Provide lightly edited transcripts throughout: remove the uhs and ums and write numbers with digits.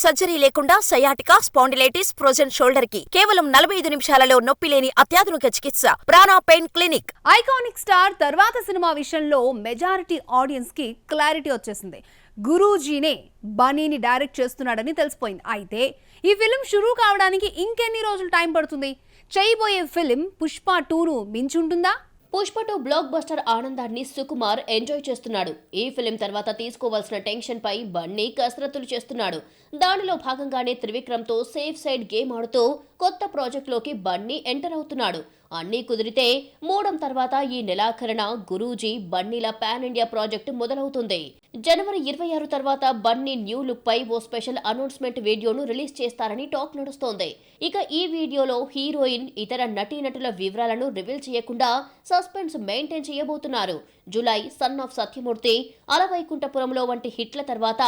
Surgery లేకుండా sciatica, spondylitis, frozen shoulder కి కేవలం 45 నిమిషాలలో నొప్పి లేని అత్యాధునిక చికిత్స ప్రాణ పెయిన్ క్లినిక్. ఐకానిక్ స్టార్ తర్వాత సినిమా విషయంలో మెజారిటీ ఆడియన్స్ కి క్లారిటీ వచ్చేసింది. గురూజీనే బన్నీని డైరెక్ట్ చేస్తున్నాడని తెలిసిపోయింది. అయితే ఈ ఫిల్మ్ షురూ కావడానికి ఇంకెన్ని రోజులు టైం పడుతుంది? చేయబోయే ఫిల్మ్ పుష్ప 2ను మించుంటుందా? పుష్ప 2 బ్లాక్ బస్టర్ ఆనందాన్ని సుకుమార్ ఎంజాయ్ చేస్తున్నాడు. ఈ ఫిలిం తర్వాత తీసుకోవాల్సిన టెన్షన్ పై బన్నీ కసరత్తులు చేస్తున్నాడు. దానిలో భాగంగానే త్రివిక్రమ్ తో సేఫ్ సైడ్ గేమ్ ఆడుతూ కొత్త ప్రాజెక్ట్ లోకి బన్నీ ఎంటర్ అవుతున్నాడు. అన్నీ కుదిరితే మూడం తర్వాత ఈ నెలాఖరున గురూజీ బన్నీల పాన్ ఇండియా ప్రాజెక్టు మొదలవుతుంది. జనవరి 26 తర్వాత బన్నీ న్యూ లుక్ పై ఓ స్పెషల్ అనౌన్స్మెంట్ వీడియోను రిలీజ్ చేస్తారని టాక్ నడుస్తోంది. ఇక ఈ వీడియోలో హీరోయిన్, ఇతర నటీనటుల వివరాలను రివీల్ చేయకుండా సస్పెన్స్ మెయింటైన్ చేయబోతున్నారు. జులై, సన్ ఆఫ్ సత్యమూర్తి, అలవైకుంఠపురంలో వంటి హిట్ల తర్వాత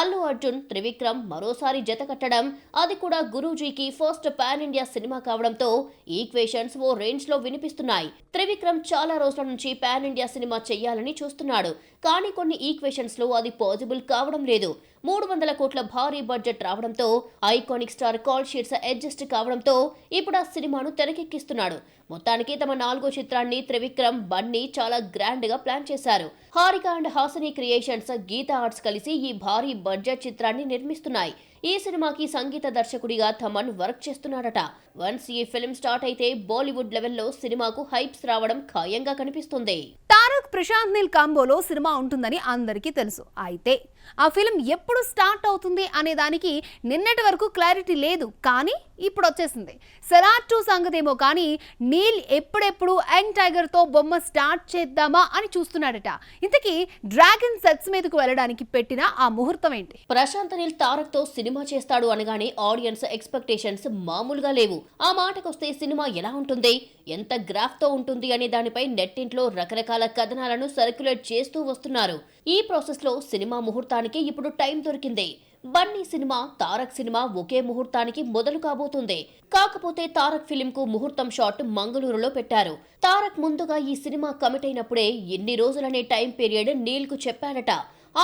అల్లు అర్జున్, త్రివిక్రమ్ మరోసారి జత కట్టడం, అది కూడా గురూజీకి ఫస్ట్ పాన్ ఇండియా సినిమా కావడంతో ఈక్వేషన్స్ ఓ రేంజ్ లో వినిపిస్తున్నాయి. త్రివిక్రమ్ చాలా రోజుల నుంచి పాన్ ఇండియా సినిమా చెయ్యాలని చూస్తున్నాడు. కానీ కొన్ని ఈక్వేషన్స్ లో అది పాసిబుల్ కావడం లేదు. 300 కోట్ల భారీ బడ్జెట్ రావడంతో, iconic star call sheets adjust కావడంతో ఇప్పుడు ఆ సినిమాను తెరకెక్కిస్తున్నాడు. మొత్తానికి తమ 4వ చిత్రాన్ని త్రివిక్రమ్, బన్నీ చాలా గ్రాండ్ గా ప్లాన్ చేశారు. Harika and Hasini creations, Geetha arts కలిసి ఈ భారీ బడ్జెట్ చిత్రాన్ని నిర్మిస్తున్నాయి. ఈ సినిమాకి సంగీత దర్శకుడిగా థమన్ వర్క్ చేస్తున్నాడట. వన్స్ ఈ ఫిల్మ్ స్టార్ట్ అయితే బాలీవుడ్ లెవెల్లో సినిమాకు హైప్స్ రావడం ఖాయంగా కనిపిస్తుంది. తారక్, ప్రశాంత్ నీల్ కాంబోలో సినిమా ఉంటుందని అందరికీ తెలుసు. అయితే ఆ ఫిల్మ్ ఎప్పుడు స్టార్ట్ అవుతుంది అనే దానికి నిన్నటి వరకు క్లారిటీ లేదు. కానీ ఇప్పుడు వచ్చేసింది. సలార్ 2 సంగతేమో కానీ నీల్ ఎప్పుడెప్పుడు యంగ్ టైగర్ తో బొమ్మ స్టార్ట్ చేద్దామా అని చూస్తున్నాడట. ఇంతకీ డ్రాగన్ సెట్స్ మీదకు వెళ్ళడానికి పెట్టిన ఆ ముహూర్తం ఏంటి? ప్రశాంత్ నీల్ తారక్ తో సినిమా చేస్తాడు అనగానే ఆడియన్స్ ఎక్స్పెక్టేషన్స్ మామూలుగా లేవు. ఆ మాటకొస్తే సినిమా ఎలా ఉంటుంది, ఎంత గ్రాఫ్ తో ఉంటుంది అనే దానిపై నెట్టింట్లో రకరకాల కథనాలను సర్క్యులేట్ చేస్తూ వస్తున్నారు. ఈ ప్రాసెస్ లో సినిమా ముహూర్తానికి ఇప్పుడు టైం దొరికింది. బన్నీ సినిమా, తారక్ సినిమా ఒకే ముహూర్తానికి మొదలు కాబోతుంది. కాకపోతే తారక్ ఫిలిం కు ముహూర్తం షాట్ మంగళూరులో పెట్టారు. తారక్ ముందుగా ఈ సినిమా కమిట్ అయినప్పుడే ఇన్ని రోజులనే టైం పీరియడ్ నీల్ కు చెప్పాడట.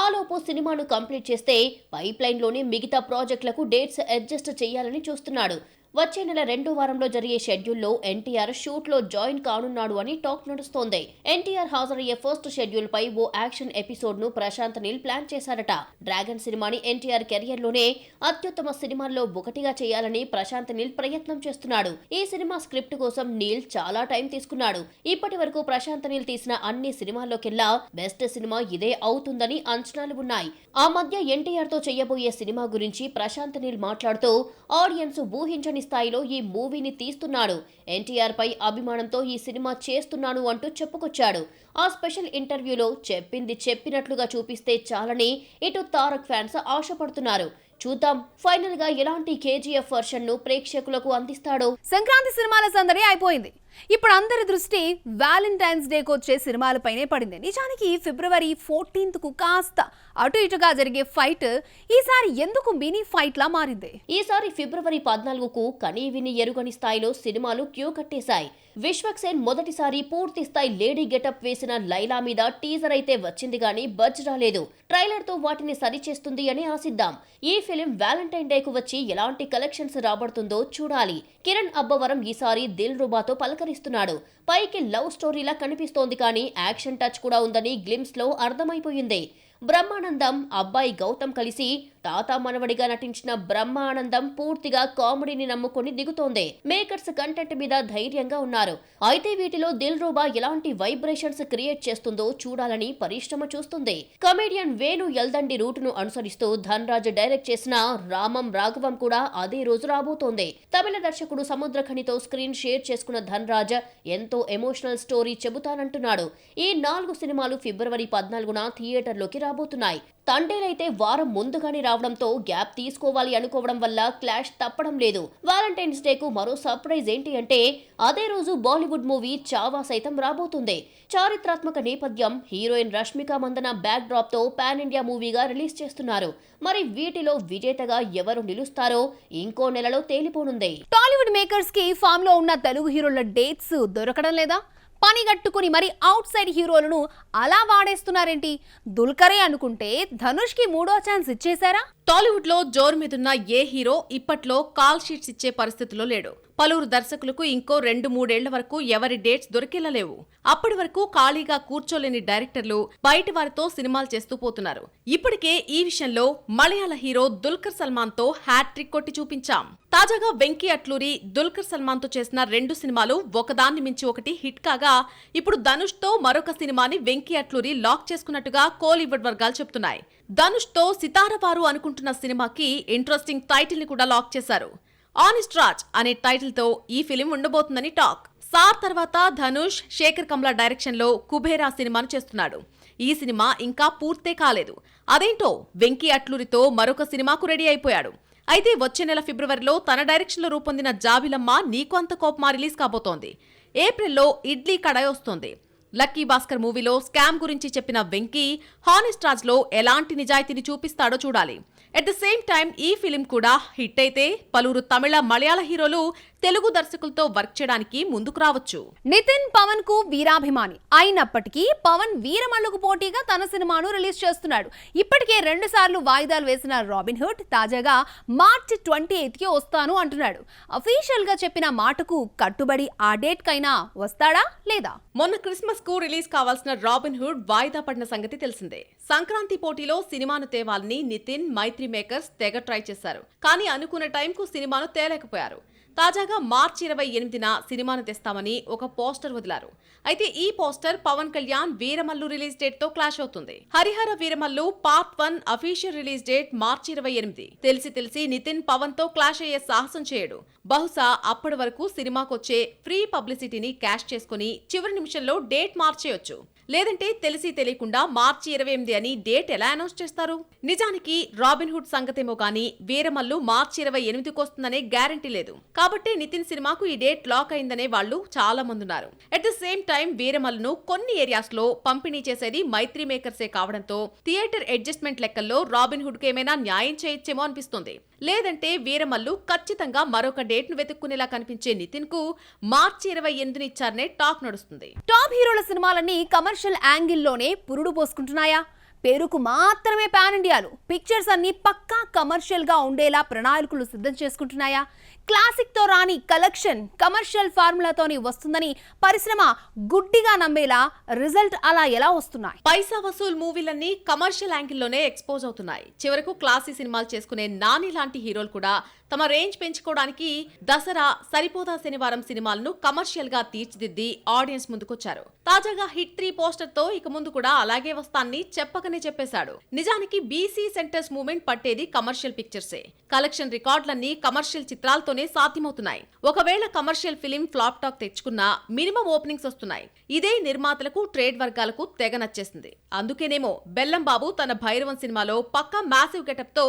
ఆలోపు సినిమాను కంప్లీట్ చేస్తే పైప్ లైన్ లోనే మిగతా ప్రాజెక్టులకు డేట్స్ అడ్జస్ట్ చేయాలని చూస్తున్నాడు. వచ్చే నెల 2వ వారంలో జరిగే షెడ్యూల్లో ఎన్టీఆర్ షూట్ లో జాయిన్ కానున్నాడు అని టాక్ నడుస్తోంది. ఎన్టీఆర్ హాజరయ్యే ఫస్ట్ షెడ్యూల్ పై ఓ యాక్షన్ ఎపిసోడ్ ను ప్రశాంత్ నీల్ ప్లాన్ చేశారట. డ్రాగన్ సినిమాని ఎన్టీఆర్ కెరియర్ లోనే అత్యుత్తమ సినిమాల్లో ఒకటిగా చేయాలని ప్రశాంత్ నీల్ ప్రయత్నం చేస్తున్నాడు. ఈ సినిమా స్క్రిప్ట్ కోసం నీల్ చాలా టైం తీసుకున్నాడు. ఇప్పటి వరకు ప్రశాంత్ నీల్ తీసిన అన్ని సినిమాల్లోకెల్లా బెస్ట్ సినిమా ఇదే అవుతుందని అంచనాలు ఉన్నాయి. ఆ మధ్య ఎన్టీఆర్ తో చేయబోయే సినిమా గురించి ప్రశాంత్ నీల్ మాట్లాడుతూ ఆడియన్స్ ఊహించని స్థాయిలో ఈ మూవీని తీస్తున్నాడు. ఎన్టీఆర్ పై అభిమానంతో ఈ సినిమా చేస్తున్నాను అంటూ చెప్పుకొచ్చాడు. ఆ స్పెషల్ ఇంటర్వ్యూలో చెప్పింది చెప్పినట్లుగా చూపిస్తే చాలని ఇటు తారక్ ఫ్యాన్స్ ఆశపడుతున్నారు. చూద్దాం ఫైనల్ గా ఎలాంటి కేజీఎఫ్ వర్షన్ ను ప్రేక్షకులకు అందిస్తాడో. సంక్రాంతి సినిమాల సందడి అయిపోయింది. ఇప్పుడు అందరి దృష్టి వ్యాలంటైన్స్ డేకి వచ్చే సినిమాలపైనే పడింది. నిజానికి ఫిబ్రవరి 14th కు కాస్త అటు ఇటుగా జరిగే ఫైట్ ఈసారి ఎందుకు మినీ ఫైట్ లా మారింది? ఈసారి ఫిబ్రవరి 14కు కనీ విని ఎరుగని స్థాయిలో సినిమాలు క్యూ కట్టేశాయి. విశ్వక్సేన్ మొదటిసారి పూర్తి స్థాయి లేడీ గెటప్ వేసిన లైలా మీద టీజర్ అయితే వచ్చింది గానీ బజ్ రాలేదు. ట్రైలర్ తో వాటిని సరిచేస్తుంది అని ఆశిద్దాం. ఈ ఫిలిం వ్యాలంటైన్ డేకు వచ్చి ఎలాంటి కలెక్షన్స్ రాబడుతుందో చూడాలి. కిరణ్ అబ్బవరం ఈసారి దిల్ రుబాతో పలకరిస్తున్నాడు. పైకి లవ్ స్టోరీలా కనిపిస్తోంది కానీ యాక్షన్ టచ్ కూడా ఉందని గ్లిమ్స్ లో అర్థమైపోయింది. బ్రహ్మానందం, అబ్బాయి గౌతమ్ కలిసి తాత మనవడిగా నటించిన బ్రహ్మానందం పూర్తిగా కామెడీని నమ్ముకొని దిగుతోంది. మేకర్స్ కంటెంట్ మీద ధైర్యంగా ఉన్నారు. అయితే వీటిలో దిల్ రూబా ఎలాంటి వైబ్రేషన్స్ క్రియేట్ చేస్తుందో చూడాలని పరిశ్రమ చూస్తుంది. కమెడియన్ వేణు ఎల్దండి రూటును అనుసరిస్తూ ధన్ రాజ్ డైరెక్ట్ చేసిన రామం రాఘవం కూడా అదే రోజు రాబోతోంది. తమిళ దర్శకుడు సముద్రఖనితో స్క్రీన్ షేర్ చేసుకున్న ధన్ రాజ్ ఎంతో ఎమోషనల్ స్టోరీ చెబుతానంటున్నాడు. ఈ 4 సినిమాలు ఫిబ్రవరి 14న థియేటర్లోకి రాబోతున్నాయి. తండేలైతే వారం ముందుగానే రావడంతో గ్యాప్ తీసుకోవాలి అనుకోవడం వల్ల క్లాష్ తప్పడం లేదు. వ్యాలంటైన్స్ డే కు మరో సర్ప్రైజ్ ఏంటి అంటే అదే రోజు బాలీవుడ్ మూవీ చావా సైతం రాబోతుంది. చారిత్రాత్మక నేపథ్యం, heroine Rashmika Mandanna backdrop తో పాన్ ఇండియా మూవీగా రిలీజ్ చేస్తున్నారు. మరి వీటిలో విజేతగా ఎవరు నిలుస్తారో ఇంకో నెలలో తేలిపోనుంది. టాలీవుడ్ మేకర్స్ కి ఫామ్ లో ఉన్న తెలుగు హీరోల డేట్స్ దొరకడం లేదా? పని గట్టుకుని మరి అవుట్ సైడ్ హీరోలను అలా వాడేస్తున్నారేంటి? దుల్కరే అనుకుంటే ధనుష్ కి 3వ ఛాన్స్ ఇచ్చేశారా? టాలీవుడ్ లో జోరు మీదున్న ఏ హీరో ఇప్పట్లో కాల్ షీట్స్ ఇచ్చే పరిస్థితిలో లేడు. పలువురు దర్శకులకు ఇంకో 2-3 ఏళ్ల వరకు ఎవరి డేట్స్ దొరికేలా లేవు. అప్పటి వరకు ఖాళీగా కూర్చోలేని డైరెక్టర్లు బయటి వారితో సినిమాలు చేస్తూ పోతున్నారు. ఇప్పటికే ఈ విషయంలో మలయాళ హీరో దుల్కర్ సల్మాన్ తో హ్యాట్రిక్ కొట్టి చూపించాం. తాజాగా వెంకీ అట్లూరి దుల్కర్ సల్మాన్ తో చేసిన 2 సినిమాలు ఒకదాన్ని మించి ఒకటి హిట్ కాగా, ఇప్పుడు ధనుష్ తో మరొక సినిమాని వెంకీ అట్లూరి లాక్ చేసుకున్నట్టుగా కోలీవుడ్ వర్గాలు చెప్తున్నాయి. ధనుష్ తో సితారవారు అనుకుంటున్న సినిమాకి ఇంట్రెస్టింగ్ టైటిల్ ని కూడా లాక్ చేశారు. ఆనెస్ట్ రాజ్ అనే టైటిల్ తో ఈ ఫిలిం ఉండబోతుందని టాక్. సార్ తర్వాత ధనుష్ శేఖర్ కమ్లా డైరెక్షన్ లో కుబేరా సినిమాను చేస్తున్నాడు. ఈ సినిమా ఇంకా పూర్తే కాలేదు. అదేంటో వెంకీ అట్లూరితో మరొక సినిమాకు రెడీ అయిపోయాడు. అయితే వచ్చే నెల ఫిబ్రవరిలో తన డైరెక్షన్ లో రూపొందిన జాబిలమ్మ నీకు అంత కోపమా రిలీజ్ కాబోతోంది. ఏప్రిల్లో ఇడ్లీ కడాయి వస్తోంది. లక్కీ భాస్కర్ మూవీలో స్కామ్ గురించి చెప్పిన వెంకీ హానెస్ట్ రాజ్ లో ఎలాంటి నిజాయితీని చూపిస్తాడో చూడాలి. ఎట్ ద సేమ్ టైం ఈ ఫిలిం కూడా హిట్ అయితే పలువురు తమిళ మలయాళ హీరోలు తెలుగు దర్శకులతో వర్క్ చేయడానికి ముందుకు రావచ్చు. నితిన్ పవన్ కు వీరాభిమాని అయినప్పటికీ పవన్ వీరమల్లుకు పోటీగా తన సినిమాను రిలీజ్ చేస్తున్నాడు. ఇప్పటికే 2 సార్లు వాయిదాలు వేసిన రాబిన్ హుడ్ తాజాగా మార్చి 28 కి వస్తాను అంటున్నాడు. అఫీషియల్ గా చెప్పిన మాటకు కట్టుబడి ఆ డేట్ కైనా వస్తాడా లేదా? మొన్న క్రిస్మస్ కు రిలీజ్ కావాల్సిన రాబిన్ హుడ్ వాయిదా పడిన సంగతి తెలిసిందే. సంక్రాంతి పోటీలో సినిమాను తేవాలని నితిన్, మైత్రి మేకర్స్ తెగ ట్రై చేశారు. కానీ అనుకున్న టైంకు సినిమాను తేలేకపోయారు. తాజాగా మార్చి 28న సినిమాను తెస్తామని ఒక పోస్టర్ వదిలారు. అయితే ఈ poster Pawan Kalyan Veeramallu release date తో క్లాష్ అవుతుంది. Harihara Veeramallu part 1 official release date మార్చి 28. తెలిసి నితిన్ పవన్ తో క్లాష్ అయ్యే సాహసం చేయడు. బహుశా అప్పటి వరకు సినిమాకొచ్చే ఫ్రీ పబ్లిసిటీని క్యాష్ చేసుకుని చివరి నిమిషంలో డేట్ మార్చేయొచ్చు. లేదంటే తెలియకుండా మార్చి 28 అని డేట్ ఎలా అనౌన్స్ చేస్తారు? నిజానికి రాబిన్ హుడ్ సంగతేమో గానీ వీరమల్లు మార్చి 28కి వస్తుందనే గ్యారంటీ లేదు. కాబట్టి నితిన్ సినిమాకు ఈ డేట్ లాక్ అయిందనే వాళ్ళు చాలా మంది ఉన్నారు. అట్ ద సేమ్ టైం వీరమల్లును కొన్ని ఏరియాస్ లో పంపిణీ చేసేది మైత్రి మేకర్సే కావడంతో థియేటర్ అడ్జస్ట్మెంట్ లెక్కల్లో రాబిన్ హుడ్ కి ఏమైనా న్యాయం చేయొచ్చేమో అనిపిస్తుంది. లేదంటే వీరమల్లు ఖచ్చితంగా మరొక డేట్ ను వెతుక్కునేలా కనిపించే నితిన్ కు మార్చి 28 ఇచ్చారనే టాక్ నడుస్తుంది. టాప్ హీరోల సినిమాలన్నీ కమర్షియల్ యాంగిల్లోనే పురుడు పోసుకుంటున్నాయా? పేరుకు మాత్రమే పాన్ ఇండియాలు, పిక్చర్స్ అన్ని పక్కా కమర్షియల్ గా ఉండేలా ప్రణాళికలు సిద్ధం చేసుకుంటున్నాయా? క్లాసిక్ తో రాని కలెక్షన్ కమర్షియల్ ఫార్ములాతోని వస్తుందని పరిశ్రమ గుడ్డిగా నమ్మేలా రిజల్ట్ అలా ఎలా వస్తున్నాయి? పైసా వసూల్ మూవీలన్నీ కమర్షియల్ యాంగిల్లోనే ఎక్స్పోజ్ అవుతున్నాయి. చివరకు క్లాసీ సినిమాలు చేసుకునే నాని లాంటి హీరోలు కూడా తమ రేంజ్ పెంచుకోవడానికి దసరా, సరిపోదా శనివారం సినిమాలను కమర్షియల్ గా తీర్చిదిద్ది ఆడియన్స్ ముందుకొచ్చారు. తాజాగా హిట్ 3 పోస్టర్ తో ఇక ముందు కూడా అలాగే వస్తాన్ని చెప్పకనే చెప్పేశాడు. నిజానికి బీసీ సెంటర్స్ మూవ్మెంట్ పట్టేది కమర్షియల్ పిక్చర్సే. కలెక్షన్ రికార్డులన్నీ కమర్షియల్ చిత్రాలతోనే సాధ్యమవుతున్నాయి. ఒకవేళ కమర్షియల్ ఫిలిం ఫ్లాప్ టాక్ తెచ్చుకున్నా మినిమం ఓపెనింగ్స్ వస్తున్నాయి. ఇదే నిర్మాతలకు, ట్రేడ్ వర్గాలకు తెగ నచ్చేసింది. అందుకేనేమో బెల్లం బాబు తన భైరవం సినిమాలో పక్కా మ్యాసివ్ గెటప్ తో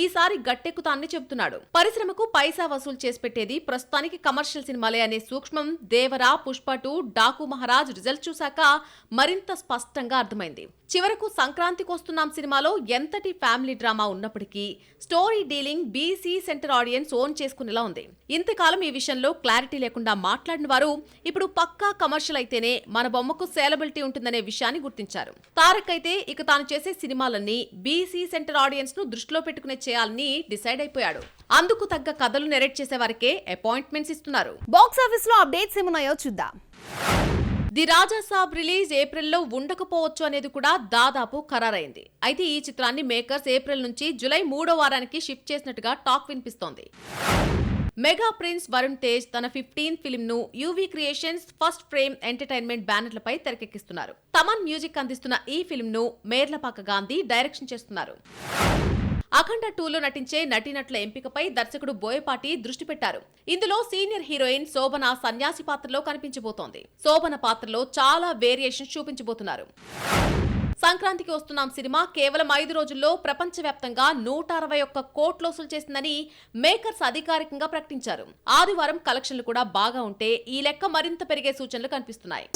ఈసారి గట్టెక్కుతాన్ని చెబుతున్నాడు. పరిశ్రమకు పైసా వసూలు చేసి పెట్టేది ప్రస్తుతానికి కమర్షియల్ సినిమాలే అనే సూక్ష్మం దేవరా, పుష్ప 2, డాకు మహారాజ్ రిజల్ట్ చూశాక మరింత స్పష్టంగా అర్థమైంది. చివరకు సంక్రాంతికి వస్తున్నాం సినిమాలో ఎంతటి ఫ్యామిలీ డ్రామా ఉన్నప్పటికీ story dealing BC centre audience own చేసుకునేలా ఉంది. ఇంతకాలం ఈ విషయంలో క్లారిటీ లేకుండా మాట్లాడిన వారు ఇప్పుడు పక్కా కమర్షియల్ అయితేనే మన బొమ్మకు సేలబిలిటీ ఉంటుందనే విషయాన్ని గుర్తించారు. తారక్ అయితే ఇక తాను చేసే సినిమాలన్నీ బీసీ సెంటర్ ఆడియన్స్ ను దృష్టిలో పెట్టుకునే చేయాలని డిసైడ్ అయిపోయాడు. అందుకు తగ్గ కథలు నెరేట్ చేసే వారికే అపాయింట్మెంట్స్ ఇస్తున్నారు. బాక్స్ ఆఫీస్ లో అప్డేట్స్ ఏమున్నాయో చూద్దాం. ది రాజా సాబ్ రిలీజ్ ఏప్రిల్లో ఉండకపోవచ్చు అనేది కూడా దాదాపు ఖరారైంది. అయితే ఈ చిత్రాన్ని మేకర్స్ ఏప్రిల్ నుంచి జూలై 3వ వారానికి షిఫ్ట్ చేసినట్టుగా టాక్ వినిపిస్తోంది. మెగా ప్రిన్స్ వరుణ్ తేజ్ తన 15th ఫిల్మ్ ను UV creations, first frame entertainment బ్యానర్లపై తెరకెక్కిస్తున్నారు. తమన్ మ్యూజిక్ అందిస్తున్న ఈ ఫిల్మ్ ను మేర్లపాక గాంధీ డైరెక్షన్ చేస్తున్నారు. అఖండ 2లో నటించే నటీనటుల ఎంపికపై దర్శకుడు బోయపాటి దృష్టి పెట్టారు. ఇందులో సీనియర్ హీరోయిన్ శోభన సన్యాసి పాత్రలో కనిపించబోతోంది. శోభన పాత్రలో చాలా వేరియేషన్స్ చూపించబోతున్నారు. సంక్రాంతికి వస్తున్నాం సినిమా కేవలం 5 రోజుల్లో ప్రపంచవ్యాప్తంగా 161 కోట్లు వసూలు చేసిందని మేకర్స్ అధికారికంగా ప్రకటించారు. ఆదివారం కలెక్షన్లు కూడా బాగా ఉంటే ఈ లెక్క మరింత పెరిగే సూచనలు కనిపిస్తున్నాయి.